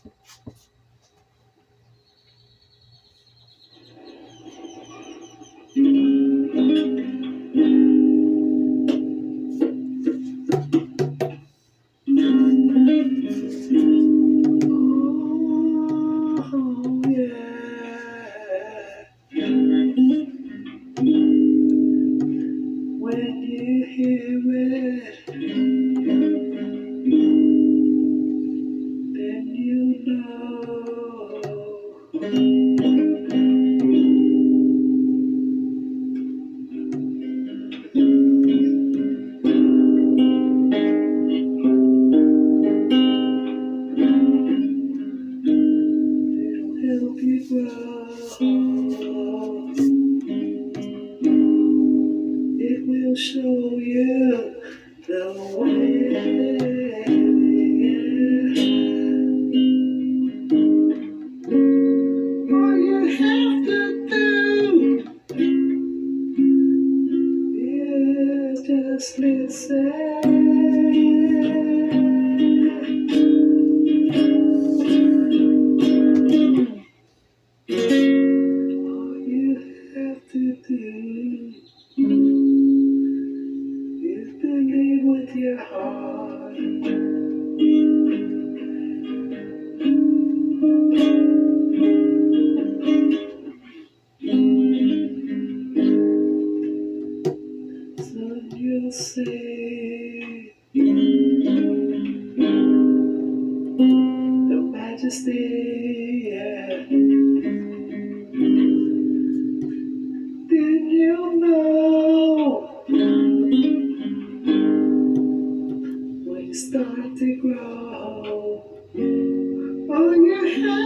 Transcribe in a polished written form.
Oh, yeah. When you hear it, then you know it'll help you grow. It will show you the way. All you have to do is just listen. All you have to do is believe with your heart. So you'll see the majesty, yeah. Then you'll know when you start to grow. All you have